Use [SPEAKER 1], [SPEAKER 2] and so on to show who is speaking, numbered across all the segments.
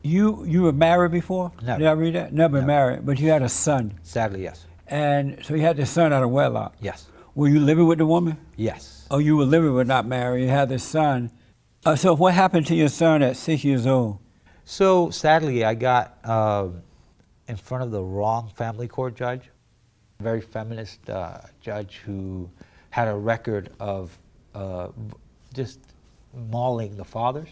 [SPEAKER 1] You were married before?
[SPEAKER 2] Never.
[SPEAKER 1] Did I read that? Never
[SPEAKER 2] Never.
[SPEAKER 1] married, but you had a son.
[SPEAKER 2] Sadly, yes.
[SPEAKER 1] And so you had this son out of wedlock.
[SPEAKER 2] Yes.
[SPEAKER 1] Were you living with the woman?
[SPEAKER 2] Yes.
[SPEAKER 1] Oh, you were living but not married. You had this son. So what happened to your son at 6 years old?
[SPEAKER 2] So sadly, I got in front of the wrong family court judge, a very feminist judge who had a record of just mauling the fathers.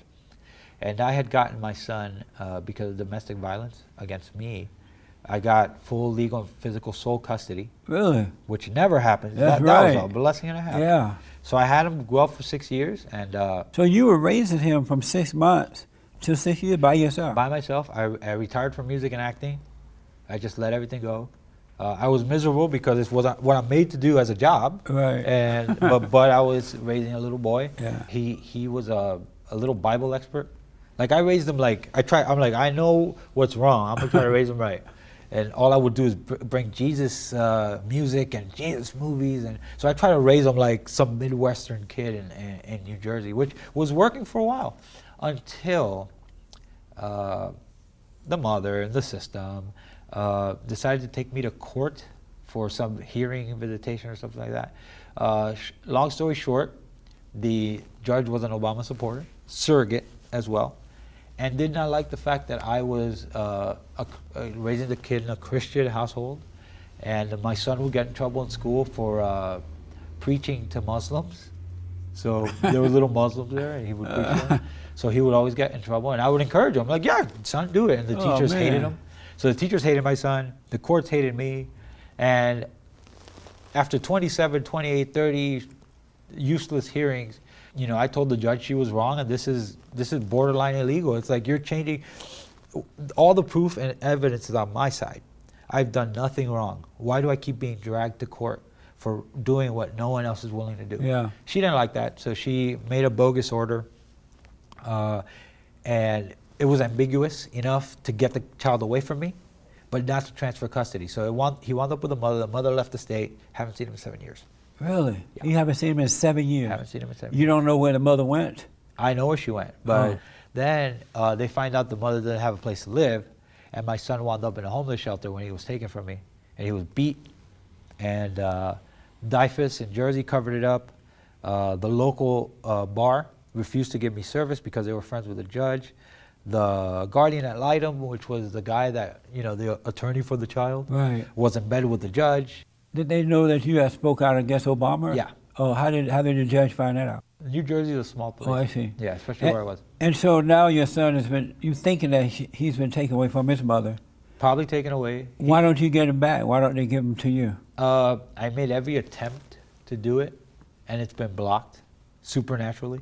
[SPEAKER 2] And I had gotten my son, because of domestic violence against me, I got full legal and physical sole custody.
[SPEAKER 1] Really?
[SPEAKER 2] Which never happens.
[SPEAKER 1] That's
[SPEAKER 2] that
[SPEAKER 1] right.
[SPEAKER 2] was a blessing and a half.
[SPEAKER 1] Yeah.
[SPEAKER 2] So I had him grow up for 6 years, and
[SPEAKER 1] So you were raising him from 6 months to 6 years by yourself?
[SPEAKER 2] by myself. I retired from music and acting. I just let everything go. I was miserable because it wasn't what I'm made to do as a job.
[SPEAKER 1] Right.
[SPEAKER 2] And but I was raising a little boy.
[SPEAKER 1] Yeah.
[SPEAKER 2] He was a little Bible expert. Like I raised him like I'm like I know what's wrong. I'm gonna try to raise him right. And all I would do is bring Jesus music and Jesus movies, and so I try to raise him like some Midwestern kid in New Jersey, which was working for a while, until the mother and the system decided to take me to court for some hearing visitation or something like that. Long story short, the judge was an Obama supporter, surrogate as well, and did not like the fact that I was raising the kid in a Christian household, and my son would get in trouble in school for preaching to Muslims. So there were little Muslims there, and he would preach to them. So he would always get in trouble, and I would encourage him, like, yeah, son, do it. And the teachers hated him. So the teachers hated my son, the courts hated me, and after 27, 28, 30 useless hearings, you know, I told the judge she was wrong, and this is borderline illegal. It's like you're changing, all the proof and evidence is on my side. I've done nothing wrong. Why do I keep being dragged to court for doing what no one else is willing to do?
[SPEAKER 1] Yeah.
[SPEAKER 2] She didn't like that, so she made a bogus order, and it was ambiguous enough to get the child away from me, but not to transfer custody. So he wound up with the mother. The mother left the state. Haven't seen him in 7 years.
[SPEAKER 1] Really?
[SPEAKER 2] Yeah.
[SPEAKER 1] You haven't seen him in 7 years?
[SPEAKER 2] Haven't seen him in 7 years.
[SPEAKER 1] You don't know where the mother went?
[SPEAKER 2] I know where she went, but then they find out the mother didn't have a place to live, and my son wound up in a homeless shelter when he was taken from me, and he was beat, and DYFS in Jersey covered it up. The local bar refused to give me service because they were friends with the judge. The guardian ad litem, which was the guy that, you know, the attorney for the child,
[SPEAKER 1] Right.
[SPEAKER 2] was in bed with the judge.
[SPEAKER 1] Did they know that you had spoke out against Obama?
[SPEAKER 2] Yeah.
[SPEAKER 1] Oh, how did the judge find that out?
[SPEAKER 2] New Jersey is a small place.
[SPEAKER 1] Oh, I see.
[SPEAKER 2] Yeah, especially where I was.
[SPEAKER 1] And so now your son has been, you thinking that he's been taken away from his mother.
[SPEAKER 2] Probably taken away.
[SPEAKER 1] Why don't you get him back? Why don't they give him to you?
[SPEAKER 2] I made every attempt to do it, and it's been blocked supernaturally.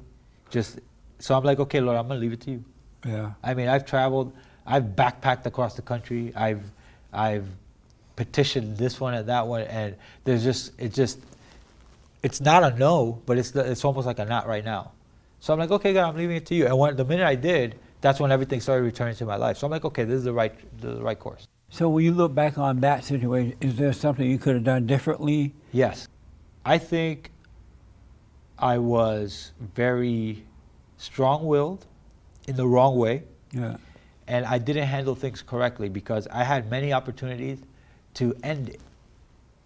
[SPEAKER 2] So I'm like, okay, Lord, I'm gonna leave it to you.
[SPEAKER 1] Yeah.
[SPEAKER 2] I mean, I've traveled, I've backpacked across the country, I've petitioned this one and that one, and it's not a no, but it's almost like a not right now. So I'm like, okay, God, I'm leaving it to you. And the minute I did, that's when everything started returning to my life. So I'm like, okay, this is the right course.
[SPEAKER 1] So when you look back on that situation, is there something you could have done differently?
[SPEAKER 2] Yes. I think I was very strong-willed in the wrong way.
[SPEAKER 1] Yeah.
[SPEAKER 2] And I didn't handle things correctly because I had many opportunities to end it.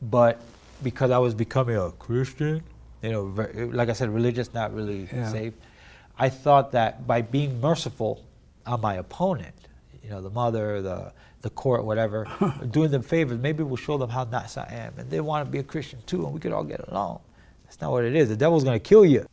[SPEAKER 2] But because I was becoming a Christian, you know, like I said, religious, not really saved, I thought that by being merciful on my opponent, you know, the mother, the court, whatever, doing them favors, maybe we'll show them how nice I am. And they want to be a Christian too, and we could all get along. That's not what it is. The devil's going to kill you.